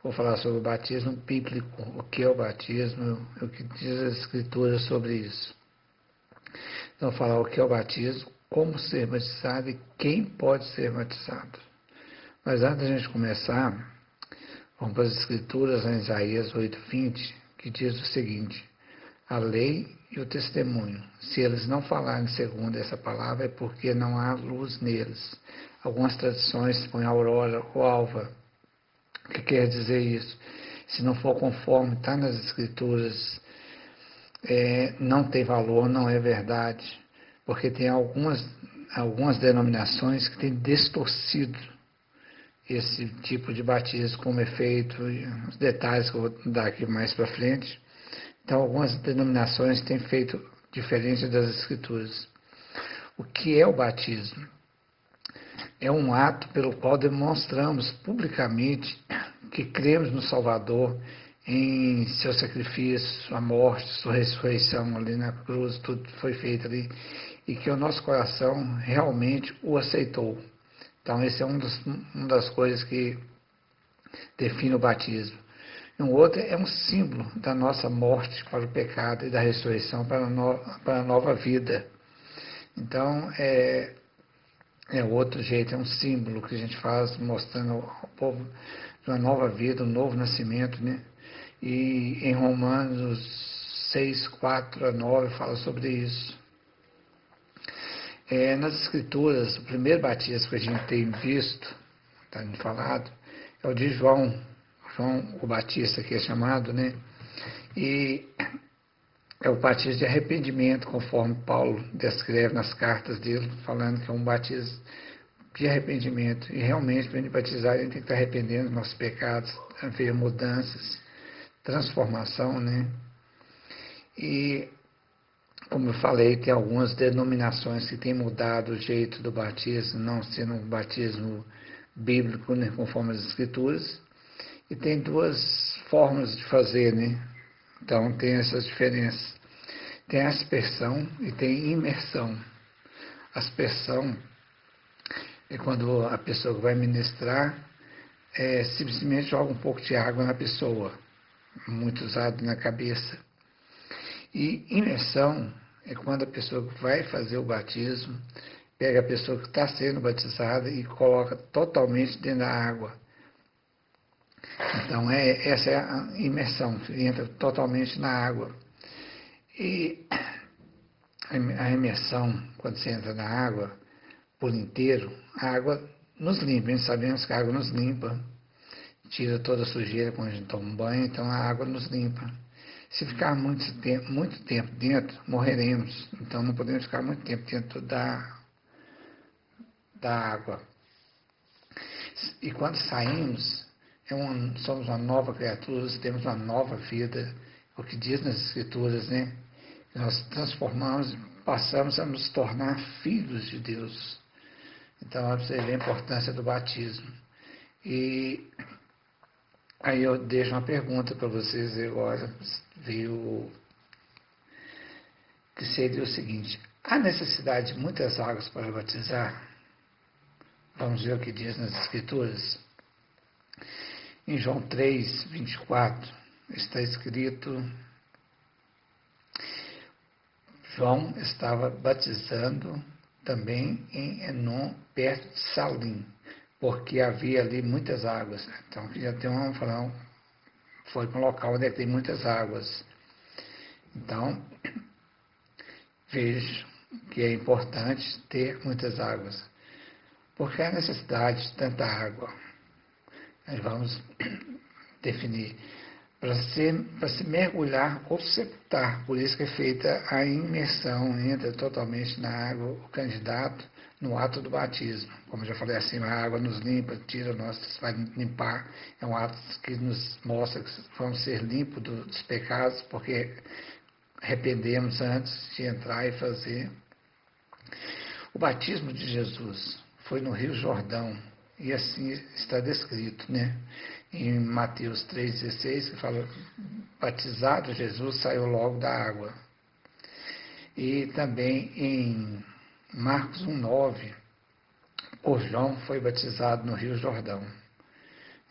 Vou falar sobre o batismo bíblico, o que é o batismo, o que diz a Escritura sobre isso. Então, vou falar o que é o batismo, como ser batizado e quem pode ser batizado. Mas antes da gente começar, vamos para as Escrituras, em Isaías 8:20, que diz o seguinte: a lei e o testemunho, se eles não falarem segundo essa palavra, é porque não há luz neles. Algumas tradições põem aurora ou alva. O que quer dizer isso? Se não for conforme está nas Escrituras, não tem valor, não é verdade. Porque tem algumas denominações que têm distorcido esse tipo de batismo, como é feito, os detalhes que eu vou dar aqui mais para frente. Então, algumas denominações têm feito diferente das Escrituras. O que é o batismo? É um ato pelo qual demonstramos publicamente que cremos no Salvador, em seu sacrifício, sua morte, sua ressurreição ali na cruz, tudo foi feito ali, e que o nosso coração realmente o aceitou. Então, esse é uma das coisas que define o batismo. E um outro é um símbolo da nossa morte para o pecado e da ressurreição para a nova vida. Então, outro jeito, é um símbolo que a gente faz mostrando ao povo de uma nova vida, um novo nascimento, né? E em Romanos 6:4-9 fala sobre isso. Nas Escrituras, o primeiro batismo que a gente tem visto, está falado, é o de João o Batista, que é chamado, né? E é o batismo de arrependimento, conforme Paulo descreve nas cartas dele, falando que é um batismo de arrependimento. E realmente, para a gente batizar, a gente tem que estar arrependendo dos nossos pecados, haver mudanças, transformação, né? E, como eu falei, tem algumas denominações que têm mudado o jeito do batismo, não sendo um batismo bíblico, né, conforme as Escrituras. E tem duas formas de fazer, né? Então tem essas diferenças. Tem aspersão e tem imersão. Aspersão é quando a pessoa que vai ministrar simplesmente joga um pouco de água na pessoa, muito usado na cabeça. E imersão é quando a pessoa que vai fazer o batismo pega a pessoa que está sendo batizada e coloca totalmente dentro da água. Então, essa é a imersão, entra totalmente na água. E a imersão, quando você entra na água por inteiro, a água nos limpa. Nós sabemos que a água nos limpa, tira toda a sujeira quando a gente toma um banho, então a água nos limpa. Se ficar muito tempo dentro, morreremos. Então não podemos ficar muito tempo dentro da água. E quando saímos, somos uma nova criatura, temos uma nova vida. O que diz nas Escrituras, né? Nós transformamos, passamos a nos tornar filhos de Deus. Então, você vê a importância do batismo. E aí eu deixo uma pergunta para vocês agora, que seria o seguinte: há necessidade de muitas águas para batizar? Vamos ver o que diz nas Escrituras. Em João 3:24 está escrito: João estava batizando também em Enom, perto de Salim, porque havia ali muitas águas. Então, aqui já tem foi para um local onde tem muitas águas. Então, vejo que é importante ter muitas águas. Porque há necessidade de tanta água. Nós vamos definir. Para se mergulhar ou sepultar. Por isso que é feita a imersão, entra totalmente na água o candidato no ato do batismo. Como eu já falei acima, a água nos limpa, tira vai limpar. É um ato que nos mostra que vamos ser limpos dos pecados, porque arrependemos antes de entrar e fazer. O batismo de Jesus foi no Rio Jordão, e assim está descrito, né? Em Mateus 3,16, que fala: batizado Jesus saiu logo da água. E também em Marcos 1,9, por João foi batizado no Rio Jordão.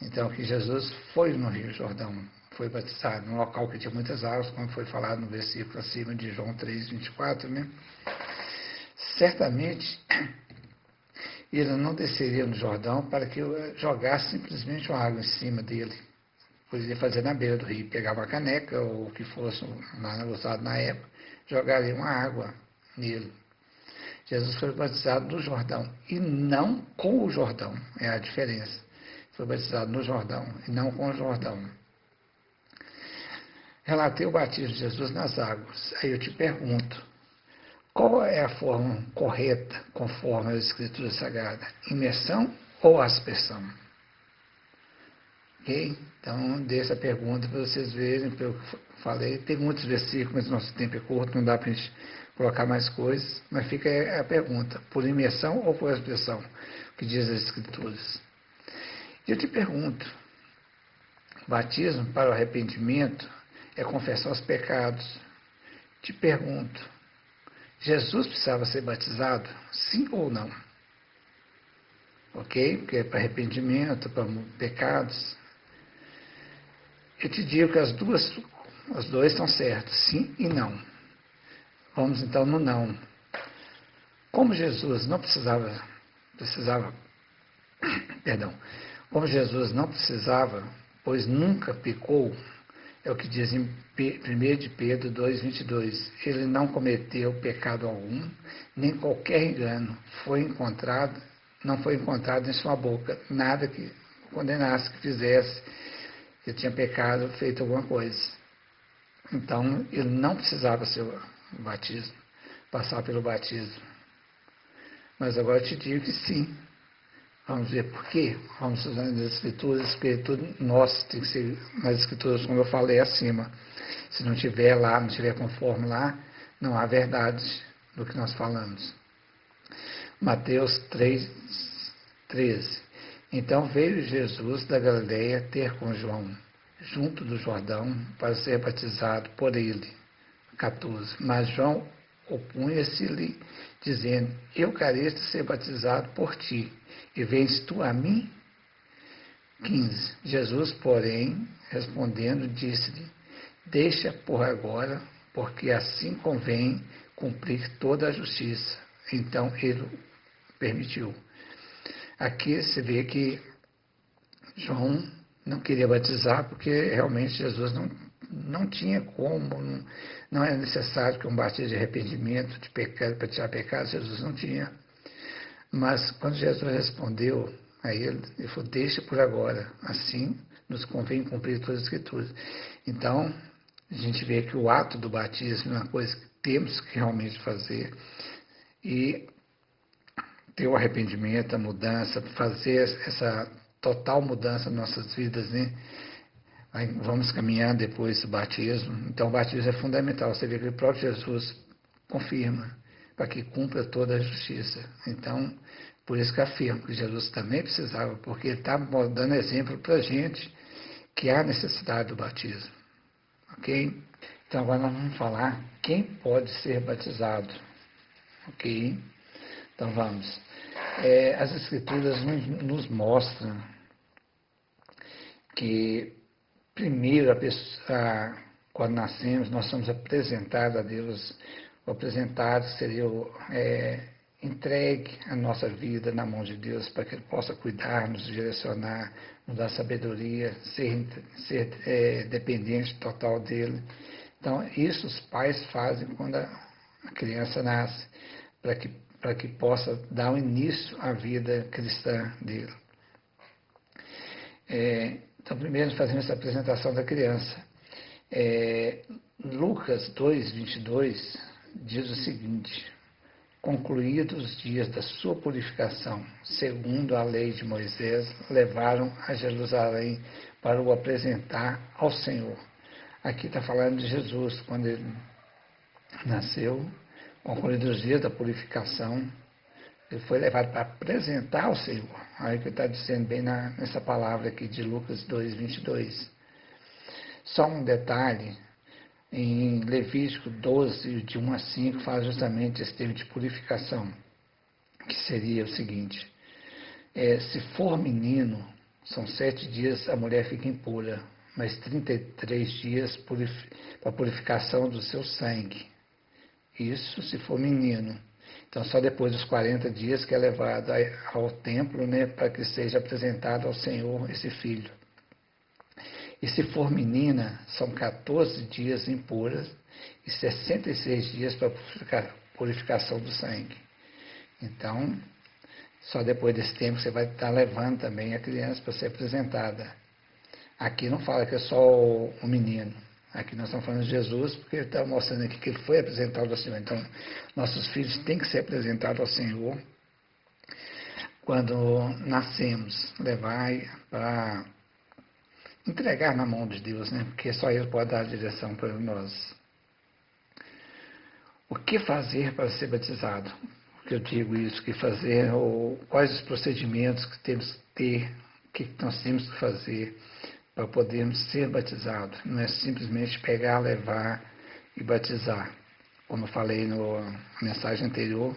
Então, que Jesus foi no Rio Jordão, foi batizado, num local que tinha muitas águas, como foi falado no versículo acima de João 3:24, né? Certamente, ele não desceria no Jordão para que eu jogasse simplesmente uma água em cima dele. Poderia fazer na beira do rio, pegar uma caneca ou o que fosse usado na época, jogaria uma água nele. Jesus foi batizado no Jordão e não com o Jordão, é a diferença. Foi batizado no Jordão e não com o Jordão. Relatei o batismo de Jesus nas águas. Aí eu te pergunto, qual é a forma correta conforme a Escritura Sagrada? Imersão ou aspersão? Ok? Então, deixa a pergunta para vocês verem, pelo que eu falei. Tem muitos versículos, mas nosso tempo é curto, não dá para a gente colocar mais coisas, mas fica a pergunta, por imersão ou por aspersão? O que diz as Escrituras? E eu te pergunto, batismo para o arrependimento é confessar os pecados. Te pergunto, Jesus precisava ser batizado? Sim ou não? Ok? Porque é para arrependimento, para pecados. Eu te digo que os dois estão certos, sim e não. Vamos então no não. Como Jesus não precisava, perdão, como Jesus não precisava, pois nunca pecou, é o que diz em 1 de Pedro 2:22. Ele não cometeu pecado algum, nem qualquer engano não foi encontrado em sua boca, nada que condenasse, que fizesse, que tinha pecado, feito alguma coisa. Então, ele não precisava ser batismo, passar pelo batismo. Mas agora eu te digo que sim. Vamos ver por quê? Vamos usar nas Escrituras, porque tudo nosso tem que ser nas Escrituras, como eu falei acima. Se não tiver lá, não tiver conforme lá, não há verdade do que nós falamos. Mateus 3:13. Então veio Jesus da Galileia ter com João, junto do Jordão, para ser batizado por ele. 14. Mas João opunha-se-lhe, dizendo, eu careço de ser batizado por ti, e vens tu a mim? 15. Jesus, porém, respondendo, disse-lhe, deixa por agora, porque assim convém cumprir toda a justiça. Então ele permitiu. Aqui se vê que João não queria batizar porque realmente Jesus não tinha como, não era necessário que um batismo de arrependimento, de pecado, para tirar pecado, Jesus não tinha. Mas quando Jesus respondeu a ele falou, deixa por agora, assim nos convém cumprir todas as Escrituras. Então, a gente vê que o ato do batismo é uma coisa que temos que realmente fazer e ter o arrependimento, a mudança, fazer essa total mudança nas nossas vidas, né? Aí vamos caminhar depois do batismo. Então, o batismo é fundamental. Você vê que o próprio Jesus confirma para que cumpra toda a justiça. Então, por isso que afirmo que Jesus também precisava, porque ele está dando exemplo para a gente que há necessidade do batismo. Ok? Então, agora nós vamos falar quem pode ser batizado. Ok? Então, vamos. As Escrituras nos mostram que primeiro, quando nascemos, nós somos apresentados a Deus, seria entregue a nossa vida na mão de Deus, para que Ele possa cuidar, nos direcionar, nos dar sabedoria, ser dependente total dEle. Então, isso os pais fazem quando a criança nasce, para que possa dar um início à vida cristã dele. Então, primeiro fazemos essa apresentação da criança. Lucas 2:22 diz o seguinte, concluídos os dias da sua purificação, segundo a lei de Moisés, levaram a Jerusalém para o apresentar ao Senhor. Aqui está falando de Jesus, quando ele nasceu, concluídos os dias da purificação, ele foi levado para apresentar ao Senhor. Aí que está dizendo bem nessa palavra aqui de Lucas 2:22. Só um detalhe, em Levítico 12, de 1 a 5, fala justamente esse termo de purificação, que seria o seguinte, se for menino, São 7 dias a mulher fica impura, mas 33 dias para a purificação do seu sangue. Isso se for menino. Então, só depois dos 40 dias que é levado ao templo, né, para que seja apresentado ao Senhor esse filho. E se for menina, são 14 dias impuras e 66 dias para a purificação do sangue. Então, só depois desse tempo você vai estar levando também a criança para ser apresentada. Aqui não fala que é só o menino. Aqui nós estamos falando de Jesus, porque ele está mostrando aqui que ele foi apresentado ao Senhor. Então, nossos filhos têm que ser apresentados ao Senhor quando nascemos, levar para entregar na mão de Deus, né? Porque só Ele pode dar a direção para nós. O que fazer para ser batizado? Porque eu digo isso, que fazer, ou quais os procedimentos que temos que ter, o que nós temos que fazer para podermos ser batizados. Não é simplesmente pegar, levar e batizar. Como eu falei na mensagem anterior,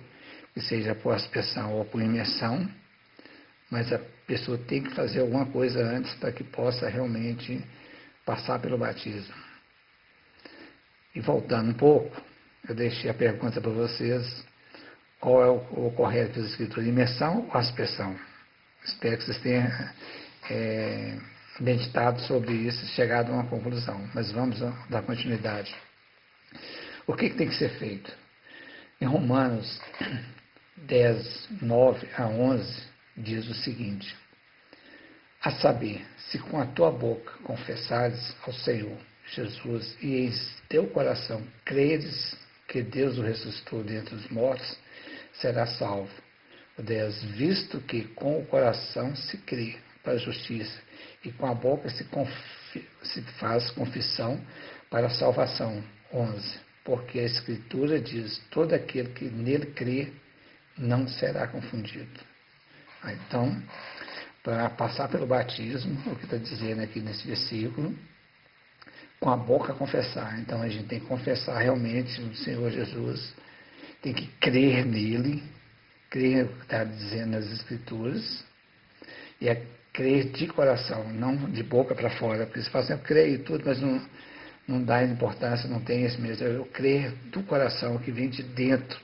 que seja por aspersão ou por imersão, mas a pessoa tem que fazer alguma coisa antes para que possa realmente passar pelo batismo. E voltando um pouco, eu deixei a pergunta para vocês, qual é o correto das escrituras, imersão ou aspersão? Espero que vocês tenham meditado sobre isso e chegado a uma conclusão, mas vamos dar continuidade. O que tem que ser feito? Em Romanos 10, 9 a 11, diz o seguinte: a saber, se com a tua boca confessares ao Senhor Jesus e em teu coração creres que Deus o ressuscitou dentre os mortos, serás salvo. 10, visto que com o coração se crê para a justiça e com a boca se faz confissão para a salvação. 11, porque a Escritura diz, todo aquele que nele crê não será confundido. Então, para passar pelo batismo, o que está dizendo aqui nesse versículo, com a boca confessar. Então a gente tem que confessar realmente o Senhor Jesus, tem que crer nele, crer no que está dizendo nas Escrituras, e é crer de coração, não de boca para fora, porque você fala assim, eu creio em tudo, mas não dá importância, não tem esse mesmo. Eu crer do coração, que vem de dentro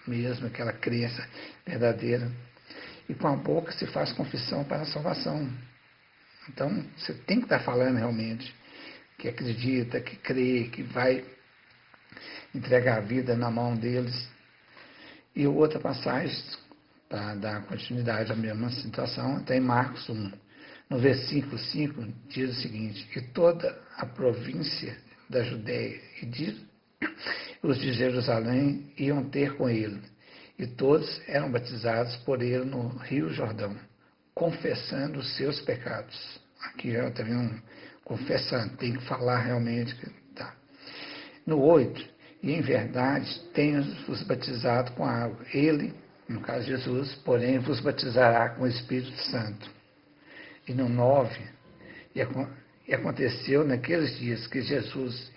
mesmo, aquela crença verdadeira. E com a boca se faz confissão para a salvação. Então, você tem que estar falando realmente que acredita, que crê, que vai entregar a vida na mão deles. E outra passagem, para dar continuidade à mesma situação, está em Marcos 1. No versículo 5, diz o seguinte: e toda a província da Judéia e os de Jerusalém iam ter com ele, e todos eram batizados por ele no Rio Jordão, confessando os seus pecados. Aqui já também confessando, tem que falar realmente. Tá. No 8, e em verdade tenho-vos batizado com água. Ele, no caso Jesus, porém vos batizará com o Espírito Santo. E no 9, e aconteceu naqueles dias que Jesus,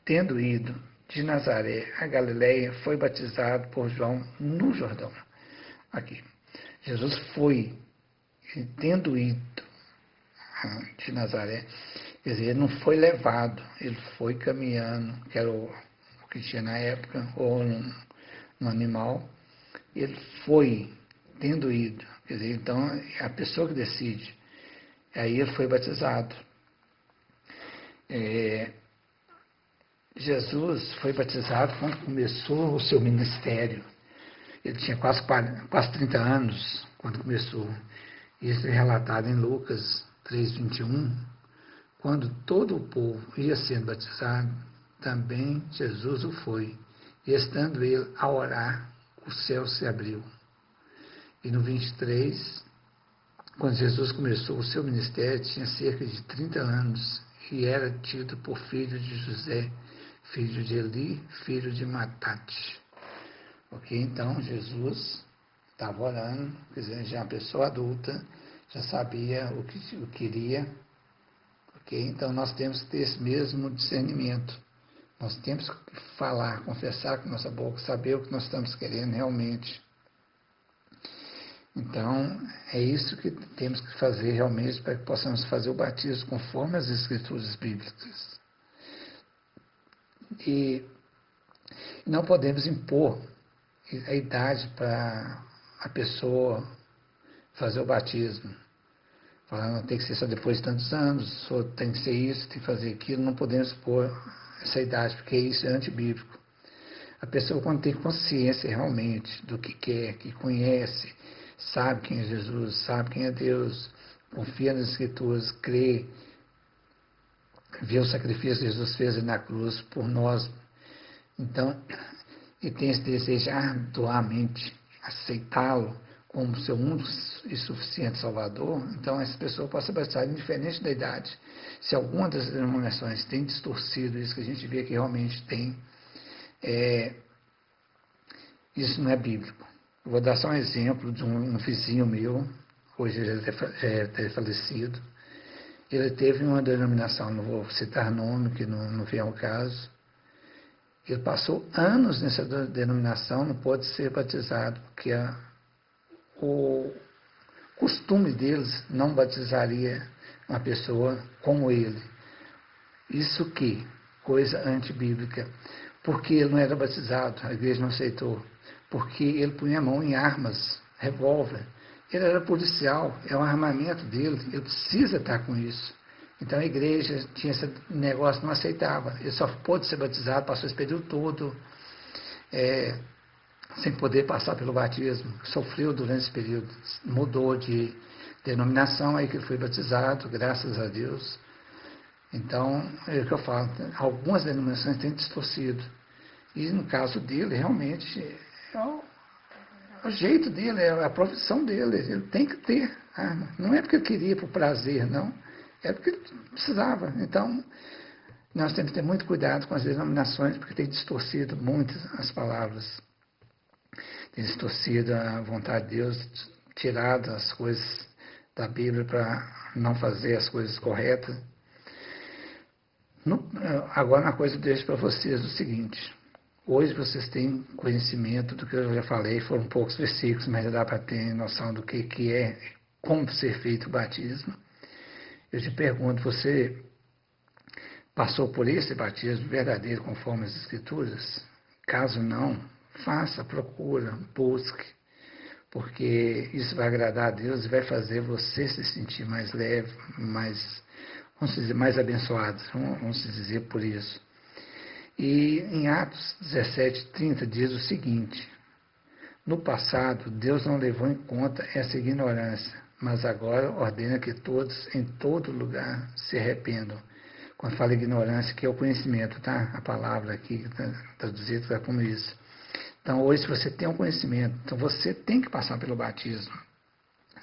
tendo ido de Nazaré a Galiléia, foi batizado por João no Jordão. Aqui, Jesus foi, tendo ido de Nazaré, quer dizer, ele não foi levado, ele foi caminhando, que era o que tinha na época, ou no animal, ele foi, tendo ido, quer dizer, então é a pessoa que decide. Aí ele foi batizado. Jesus foi batizado quando começou o seu ministério. Ele tinha quase 30 anos quando começou. Isso é relatado em Lucas 3:21. Quando todo o povo ia sendo batizado, também Jesus o foi. E estando ele a orar, o céu se abriu. E no 23, quando Jesus começou o seu ministério, tinha cerca de 30 anos e era tido por filho de José, filho de Eli, filho de Matate. Ok? Então, Jesus estava orando, quer dizer, já é uma pessoa adulta, já sabia o que queria. Ok? Então, nós temos que ter esse mesmo discernimento. Nós temos que falar, confessar com nossa boca, saber o que nós estamos querendo realmente. Então, é isso que temos que fazer realmente para que possamos fazer o batismo conforme as Escrituras bíblicas. E não podemos impor a idade para a pessoa fazer o batismo. Falando, tem que ser só depois de tantos anos, ou tem que ser isso, tem que fazer aquilo. Não podemos impor essa idade, porque isso é antibíblico. A pessoa, quando tem consciência realmente do que quer, que conhece, sabe quem é Jesus, sabe quem é Deus, confia nas Escrituras, crê, vê o sacrifício que Jesus fez na cruz por nós. Então, e tem esse desejo arduamente aceitá-lo como seu único e suficiente Salvador, então essa pessoa pode ser batizada indiferente da idade. Se alguma das denominações tem distorcido isso que a gente vê que realmente tem, isso não é bíblico. Eu vou dar só um exemplo de um vizinho meu, hoje ele já é falecido. Ele teve uma denominação, não vou citar nome, que não vem ao caso. Ele passou anos nessa denominação, não pôde ser batizado, porque o costume deles não batizaria uma pessoa como ele. Isso que? Coisa antibíblica. Porque ele não era batizado, a igreja não aceitou. Porque ele punha a mão em armas, revólver. Ele era policial, é um armamento dele, ele precisa estar com isso. Então a igreja tinha esse negócio, não aceitava. Ele só pôde ser batizado, passou esse período todo sem poder passar pelo batismo. Sofreu durante esse período. Mudou de denominação, aí que ele foi batizado, graças a Deus. Então, é o que eu falo, algumas denominações têm distorcido. E no caso dele, realmente, é o jeito dele, é a profissão dele. Ele tem que ter arma. Não é porque ele queria por prazer, não. É porque ele precisava. Então, nós temos que ter muito cuidado com as denominações, porque tem distorcido muito as palavras. Tem distorcido a vontade de Deus, tirado as coisas da Bíblia para não fazer as coisas corretas. Agora, uma coisa eu deixo para vocês o seguinte. Hoje vocês têm conhecimento do que eu já falei, foram poucos versículos, mas dá para ter noção do que é, como ser feito o batismo. Eu te pergunto, você passou por esse batismo verdadeiro conforme as Escrituras? Caso não, faça, procura, busque, porque isso vai agradar a Deus e vai fazer você se sentir mais leve, vamos dizer, mais abençoado, vamos dizer por isso. E em Atos 17:30 diz o seguinte: no passado, Deus não levou em conta essa ignorância, mas agora ordena que todos, em todo lugar, se arrependam. Quando fala ignorância, que é o conhecimento, tá? A palavra aqui traduzida está como isso. Então, hoje, se você tem um conhecimento, então você tem que passar pelo batismo.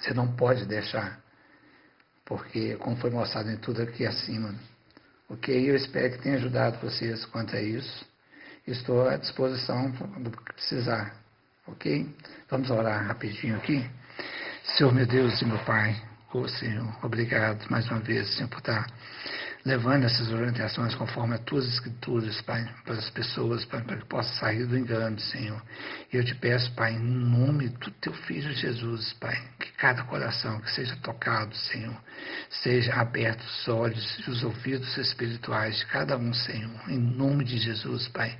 Você não pode deixar, porque, como foi mostrado em tudo aqui acima. Ok? Eu espero que tenha ajudado vocês quanto a isso. Estou à disposição do que precisar. Ok? Vamos orar rapidinho aqui. Senhor, meu Deus e meu Pai, Senhor, obrigado mais uma vez, Senhor, por estar levando essas orientações conforme as tuas escrituras, Pai, para as pessoas, para que possa sair do engano, Senhor. E eu te peço, Pai, em nome do teu Filho Jesus, Pai, que cada coração que seja tocado, Senhor, seja aberto os olhos e os ouvidos espirituais de cada um, Senhor, em nome de Jesus, Pai,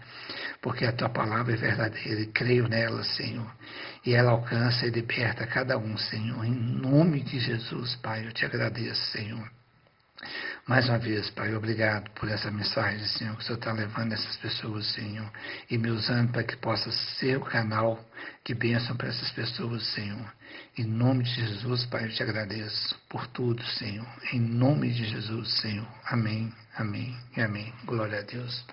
porque a tua palavra é verdadeira e creio nela, Senhor, e ela alcança e liberta cada um, Senhor, em nome de Jesus, Pai, eu te agradeço, Senhor. Mais uma vez, Pai, obrigado por essa mensagem, Senhor, que o Senhor está levando essas pessoas, Senhor, e me usando para que possa ser o canal de bênção para essas pessoas, Senhor. Em nome de Jesus, Pai, eu te agradeço por tudo, Senhor. Em nome de Jesus, Senhor. Amém, amém e amém. Glória a Deus.